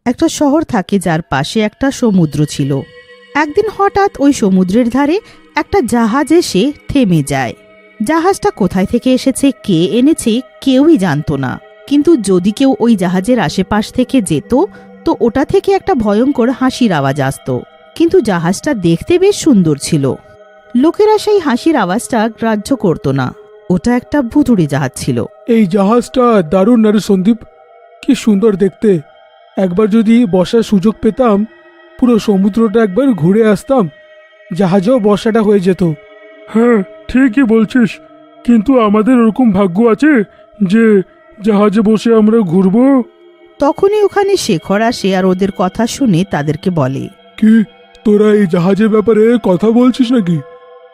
একটা শহর থাকে যার পাশে একটা সমুদ্র ছিল। একদিন হঠাৎ ওই সমুদ্রের ধারে একটা জাহাজ এসে থেমে যায়। জাহাজটা কোথায় থেকে এসেছে, কে এনেছে, কেউই জানতো না। কিন্তু যদি কেউ ওই জাহাজের আশেপাশ থেকে যেত তো ওটা থেকে একটা ভয়ঙ্কর হাসির আওয়াজ আসত। কিন্তু জাহাজটা দেখতে বেশ সুন্দর ছিল। লোকেরা সেই হাসির আওয়াজটা গ্রাহ্য করত না। ওটা একটা ভুতুড়ে জাহাজ ছিল। এই জাহাজটা দারুণ না রে সন্দীপ, কি সুন্দর দেখতে। একবার যদি বসার সুযোগ পেতাম, পুরো সমুদ্রটা একবার ঘুরে আসতাম, জাহাজেও বসাটা হয়ে যেত। হ্যাঁ, ঠিকই বলছিস, কিন্তু আমাদের ওরকম ভাগ্য আছে যে জাহাজে বসে আমরা ঘুরবো? তখনই ওখানে শেখর আসে আর ওদের কথা শুনে তাদেরকে বলে, কি তোরা এই জাহাজের ব্যাপারে কথা বলছিস নাকি?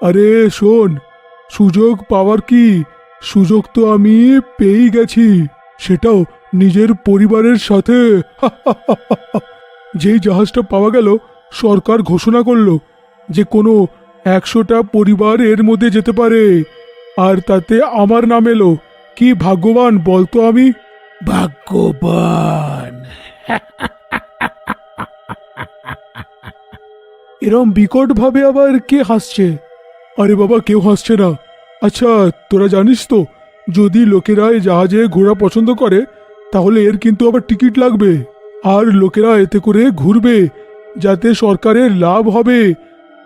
আরে শোন, সুযোগ পাওয়ার কি, সুযোগ তো আমি পেয়েই গেছি, সেটাও নিজের পরিবারের সাথে। যেই জাহাজটা পাওয়া গেল, সরকার ঘোষণা করলো যে কোনো 100টা পরিবার এর মধ্যে যেতে পারে, আর তাতে আমার নাম এলো। কি ভাগ্যবান বলতো আমি? ভাগ্যবান? এরম বিকট ভাবে আবার কে হাসছে? আরে বাবা, কেউ হাসছে না। আচ্ছা, তোরা জানিস তো, যদি লোকেরা এই জাহাজে ঘোরা পছন্দ করে তাহলে এর কিন্তু আবার টিকিট লাগবে, আর লোকেরা এতে করে ঘুরবে যাতে সরকারের লাভ হবে,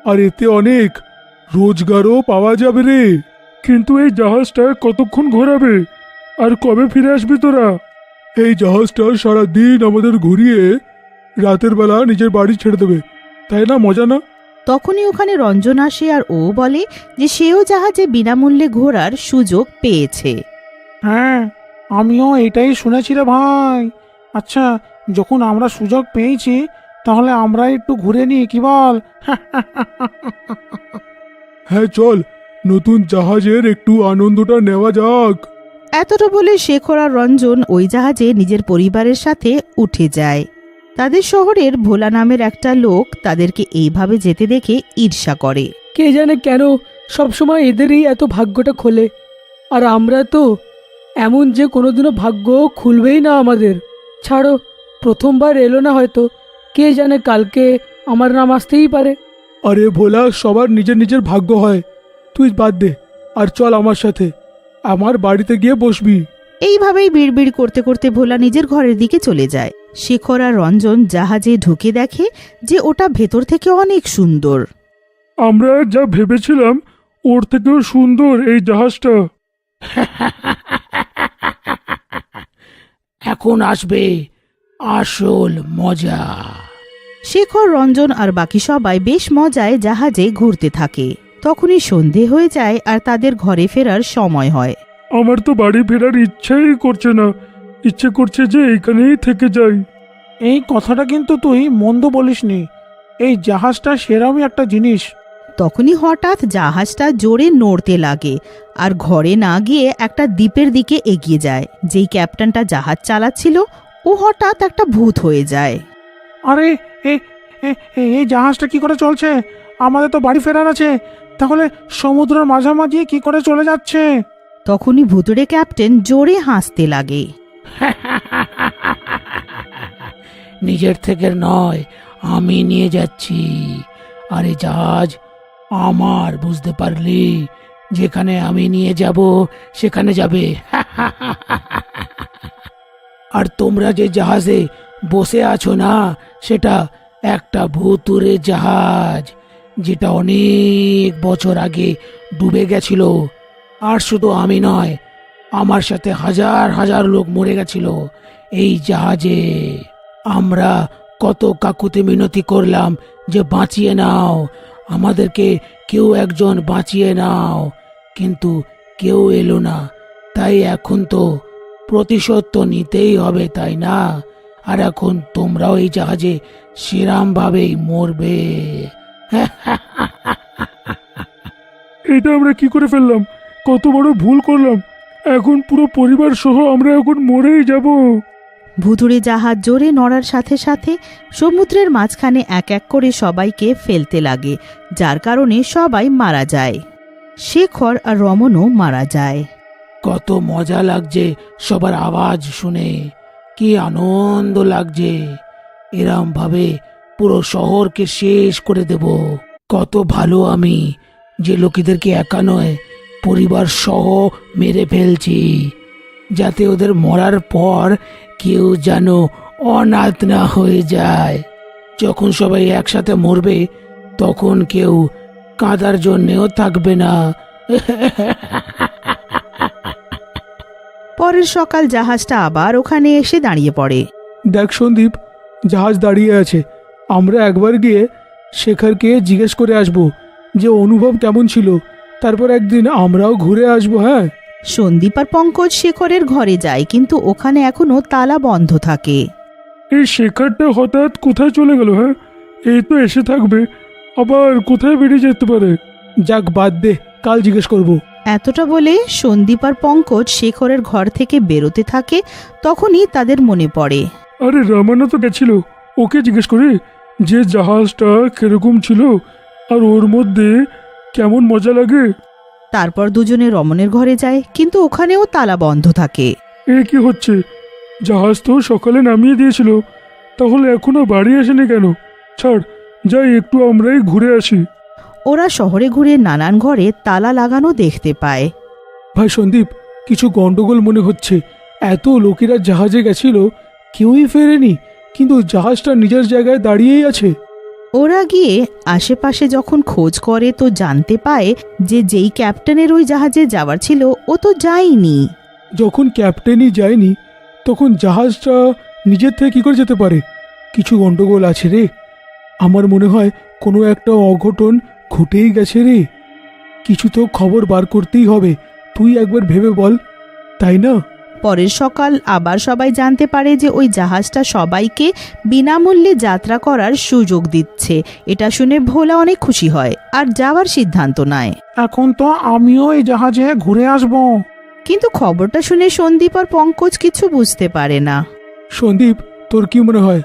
আর এতে অনেক রোজগারও পাওয়া যাবে রে। কিন্তু এই জাহাজটা কতক্ষণ ঘোরাবে, আর কবে ফিরে আসবি তোরা? এই জাহাজটা সারাদিন আমাদের ঘুরিয়ে রাতের বেলা নিজের বাড়ি ছেড়ে দেবে, তাই না? মজা না? তখনই ওখানে রঞ্জন আসে আর ও বলে যে সেও জাহাজে বিনামূল্যে ঘোরার সুযোগ পেয়েছে। হ্যাঁ, আমিও এটাই শুনেছি রে ভাই। আচ্ছা, যখন আমরা সুযোগ পেয়েছি তাহলে আমরা একটু ঘুরে নিই, কি বল? হ্যাঁ চল, নতুন জাহাজের একটু আনন্দটা নেওয়া যাক। এতটা বলে শেখর আর রঞ্জন ওই জাহাজে নিজের পরিবারের সাথে উঠে যায়। তাদের শহরের ভোলা নামের একটা লোক তাদেরকে এইভাবে যেতে দেখে ঈর্ষা করে। কে জানে কেন সবসময় এদেরই এত ভাগ্যটা খোলে, আর আমরা তো এমন যে কোনোদিনও ভাগ্য খুলবেই না আমাদের। ছাড়ো, প্রথমবার এলো না হয়তো, কে জানে কালকে আমার নাম আসতেই পারে। আরে ভোলা, সবার নিজের নিজের ভাগ্য হয়, তুই বাদ দে আর চল আমার সাথে, আমার বাড়িতে গিয়ে বসবি। এইভাবেই বিড়বিড় করতে করতে ভোলা নিজের ঘরের দিকে চলে যায়। শেখর আর রঞ্জন জাহাজে ঢুকে দেখে যে ওটা ভেতর থেকে অনেক সুন্দর। আমরা যা ভেবেছিলাম ওর থেকেও সুন্দর এই জাহাজটা। এখন আসবে আসল মজা। শেখর, রঞ্জন আর বাকি সবাই বেশ মজায় জাহাজে ঘুরতে থাকে। তখনই সন্ধে হয়ে যায় আর তাদের ঘরে ফেরার সময় হয়। আমার তো বাড়ি ফেরার ইচ্ছাই করছে না, ইচ্ছে করছে যে এইখানেই থেকে যাই। এই কথাটা কিন্তু তুই মন্দ বলিসনি, এই জাহাজটা সেরামই একটা জিনিস। তখনই হঠাৎ জাহাজটা জোরে নড়তে লাগে আর ঘরে না গিয়ে একটা দ্বীপের দিকে এগিয়ে যায়। যেই ক্যাপ্টেনটা জাহাজ চালাচ্ছিল ও হঠাৎ একটা ভূত হয়ে যায়। আরে এই জাহাজটা কি করে চলছে? আমাদের তো বাড়ি ফেরার আছে, তাহলে সমুদ্রের মাঝামাঝি কি করে চলে যাচ্ছে? তখনই ভুতুড়ে ক্যাপ্টেন জোরে হাসতে লাগে। নিজের থেকে নয়, আমি নিয়ে যাচ্ছি, আর এই জাহাজ আমার, বুঝতে পারলি? যেখানে আমি নিয়ে যাব সেখানে যাবে। আর তোমরা যে জাহাজে বসে আছো না, সেটা একটা ভুতুড়ে জাহাজ, যেটা অনেক বছর আগে ডুবে গেছিল। আর শুধু আমি নয়, আমার সাথে হাজার হাজার লোক মরে গেছিল এই জাহাজে। আমরা কত কাকুতি মিনতি করলাম যে বাঁচিয়ে নাও, আমাদেরকে কেউ একজন বাঁচিয়ে নাও, কিন্তু কেউ এলো না। তাই এখন তো প্রতিশোধ তো নিতেই হবে, তাই না? আর এখন তোমরাও এই জাহাজে সেরাম ভাবেই মরবে। এটা আমরা কি করে ফেললাম? কত বড় ভুল করলাম! এখন পুরো পরিবার সহ আমরা এখন মরেই যাব। ভুতুড়ে জাহাজ জোরে নড়ার সাথে সাথে সমুদ্রের মাঝখানে এক এক করে সবাইকে ফেলতে লাগে, যার কারণে সবাই মারা যায়। শেখর আর রমনও মারা যায়। কত মজা লাগছে সবার আওয়াজ শুনে, কি আনন্দ লাগছে। এরম ভাবে পুরো শহরকে শেষ করে দেব। কত ভালো আমি যে লোকেদেরকে একা নয় পরিবার সহ মেরে ফেলছি, যাতে ওদের মরার পর কেউ যেন অনাথ না হয়ে যায়। যখন সবাই একসাথে মরবে তখন কেউ কাঁদার জন্যেও থাকবে না। পরের সকাল জাহাজটা আবার ওখানে এসে দাঁড়িয়ে পড়ে। দেখ সন্দীপ, জাহাজ দাঁড়িয়ে আছে। আমরা একবার গিয়ে শেখরকে জিজ্ঞেস করে আসব যে অনুভব কেমন ছিল। তারপর একদিন আমরাও ঘুরে আসবো। হ্যাঁ, সন্দীপ আর পঙ্কজ শেখরের ঘরে যায়, কিন্তু ওখানে এখনো তালা বন্ধ থাকে। এই শেখরটা হঠাৎ কোথায় চলে গেল? হ্যাঁ, এই তো এসে থাকবে, আবার কোথায় বেরিয়ে যেতে পারে? যাক, বাদ দে, কাল জিজ্ঞেস করব। এতটা বলে সন্দীপ আর পঙ্কজ শেখরের ঘর থেকে বেরোতে থাকে। তখনই তাদের মনে পড়ে, আরে রামানা তো গেছিল, ওকে জিজ্ঞেস করি যে জাহাজটা কিরকম ছিল আর ওর মধ্যে কেমন মজা লাগে। তারপর দুজনে রমনের ঘরে যায়, কিন্তু ওখানেও তালা বন্ধ থাকে। এ কি হচ্ছে? জাহাজ তো সকালে নামিয়ে দিয়েছিল, তাহলে এখনো বাড়ি আসেনি কেন? ছাড়, যাই একটু আমরাই ঘুরে আসি। ওরা শহরে ঘুরে নানান ঘরে তালা লাগানো দেখতে পায়। ভাই সন্দীপ, কিছু গন্ডগোল মনে হচ্ছে। এত লোকেরা জাহাজে গেছিল, কেউই ফেরেনি, কিন্তু জাহাজটা নিজের জায়গায় দাঁড়িয়েই আছে। ওরা গিয়ে আশেপাশে যখন খোঁজ করে তো জানতে পায় যে যেই ক্যাপ্টেনের ওই জাহাজে যাওয়ার ছিল ও তো যায়নি। যখন ক্যাপ্টেনই যায়নি, তখন জাহাজটা নিজের থেকে কী করে যেতে পারে? কিছু গন্ডগোল আছে রে। আমার মনে হয় কোনো একটা অঘটন ঘটেই গেছে রে। কিছু তো খবর বার করতেই হবে, তুই একবার ভেবে বল, তাই না? পরের সকাল আবার সবাই জানতে পারে যে ওই জাহাজটা সবাইকে বিনামূল্যে যাত্রা করার সুযোগ দিচ্ছে। এটা শুনে ভোলা অনেক খুশি হয় আর যাওয়ার সিদ্ধান্ত নেয়। এখন তো আমিও এই জাহাজে ঘুরে আসব। কিন্তু খবরটা শুনে সন্দীপ আর পঙ্কজ কিছু বুঝতে পারে না। সন্দীপ, তোর কি মনে হয়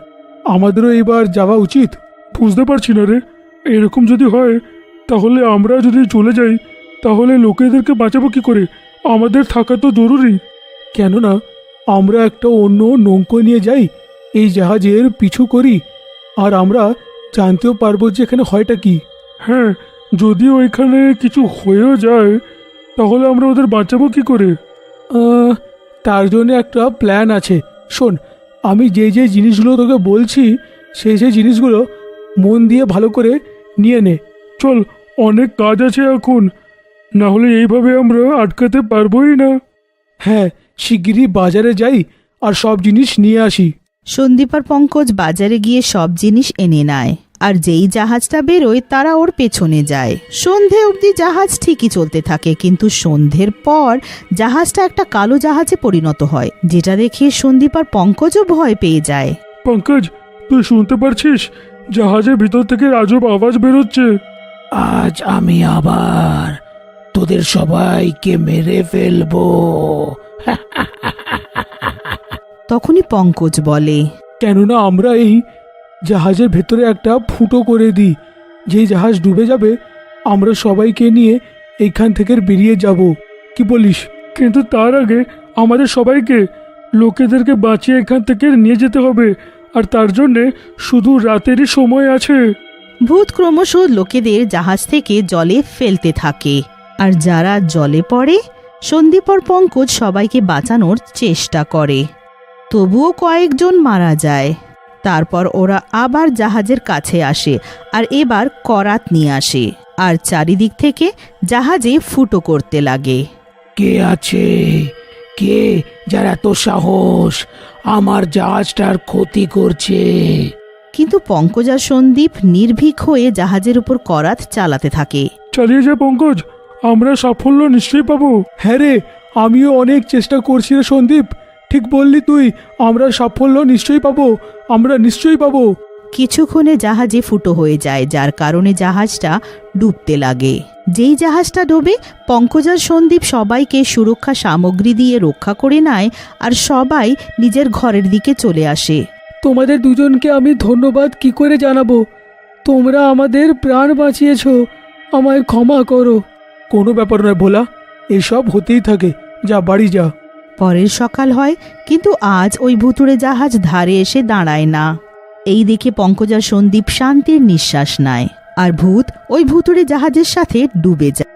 আমাদেরও এবার যাওয়া উচিত? বুঝতে পারছি না রে। এরকম যদি হয়, তাহলে আমরা যদি চলে যাই, তাহলে লোকেদেরকে বাঁচাবো কি করে? আমাদের থাকা তো জরুরি। কেননা আমরা একটা অন্য নৌকো নিয়ে যাই, এই জাহাজের পিছু করি, আর আমরা জানতেও পারবো যে এখানে হয়টা কি। হ্যাঁ, যদি ওইখানে কিছু হয়েও যায়, তাহলে আমরা ওদের বাঁচাবো কি করে? তার জন্য একটা প্ল্যান আছে। শোন, আমি যে যে জিনিসগুলো তোকে বলছি, সেই সেই জিনিসগুলো মন দিয়ে ভালো করে নিয়ে নে। চল, অনেক কাজ আছে এখন, না হলে এইভাবে আমরা আটকাতে পারবোই না। হ্যাঁ, শিগগিরই বাজারে যাই আর সব জিনিস নিয়ে আসি। সন্দীপ আর পঙ্কজ বাজারে গিয়ে সব জিনিস এনে নেয়, আর যেই জাহাজটা বেরোয় তারা ওর পেছনে যায়। সন্ধে অবধি জাহাজ ঠিকই চলতে থাকে, কিন্তু সন্ধ্যের পর জাহাজটা একটা কালো জাহাজে পরিণত হয়, যেটা দেখে সন্দীপ আর পঙ্কজও ভয় পেয়ে যায়। পঙ্কজ, তুই শুনতে পারছিস? জাহাজের ভিতর থেকে আজব আওয়াজ বেরোচ্ছে। আজ আমি আবার তোদের সবাইকে মেরে ফেলবো। তখনই পঙ্কজ বলে, কেননা আমরা এই জাহাজের ভেতরে একটা ফুটো করে দিই, যেই জাহাজ ডুবে যাবে আমরা সবাইকে নিয়ে এইখান থেকে বেরিয়ে যাব। কি বলিস? কিন্তু তার আগে আমাদের সবাইকে লোকেদেরকে বাঁচিয়ে এখান থেকে নিয়ে যেতে হবে, আর তার জন্যে শুধু রাতেরই সময় আছে। ভূত ক্রমশ লোকেদের জাহাজ থেকে জলে ফেলতে থাকে, আর যারা জলে পড়ে সন্দীপ আর পঙ্কজ সবাইকে বাঁচানোর চেষ্টা করে। তবুও কয়েকজন মারা যায়। তারপর ওরা আবার জাহাজের কাছে আসে আর এবার করাত নিয়ে আসে, আর চারিদিক থেকে জাহাজে ফুটো করতে লাগে। কে আছে? কে যার এত সাহস আমার জাহাজটার ক্ষতি করছে? কিন্তু পঙ্কজ আর সন্দীপ নির্ভীক হয়ে জাহাজের উপর করাত চালাতে থাকে। চালিয়ে যা পঙ্কজ, আমরা সাফল্য নিশ্চয়ই পাবো। হ্যাঁ রে, আমিও অনেক চেষ্টা করছি রে সন্দীপ, ঠিক বললি তুই, আমরা সাফল্য নিশ্চয়ই পাবো, আমরা নিশ্চয়ই পাবো। কিছুক্ষণে জাহাজে ফুটো হয়ে যায়, যার কারণে জাহাজটা ডুবতে লাগে। যেই জাহাজটা ডোবে পঙ্কজ আর সন্দীপ সবাইকে সুরক্ষা সামগ্রী দিয়ে রক্ষা করে নেয়, আর সবাই নিজের ঘরের দিকে চলে আসে। তোমাদের দুজনকে আমি ধন্যবাদ কি করে জানাবো? তোমরা আমাদের প্রাণ বাঁচিয়েছো, আমায় ক্ষমা করো। কোনো ব্যাপার নয় ভোলা, এসব হতেই থাকে, যা বাড়ি যা। পরের সকাল হয়, কিন্তু আজ ওই ভুতুড়ে জাহাজ ধারে এসে দাঁড়ায় না। এই দেখে পঙ্কজ আর সন্দীপ শান্তির নিঃশ্বাস নেয়, আর ভূত ওই ভুতুড়ে জাহাজের সাথে ডুবে যায়।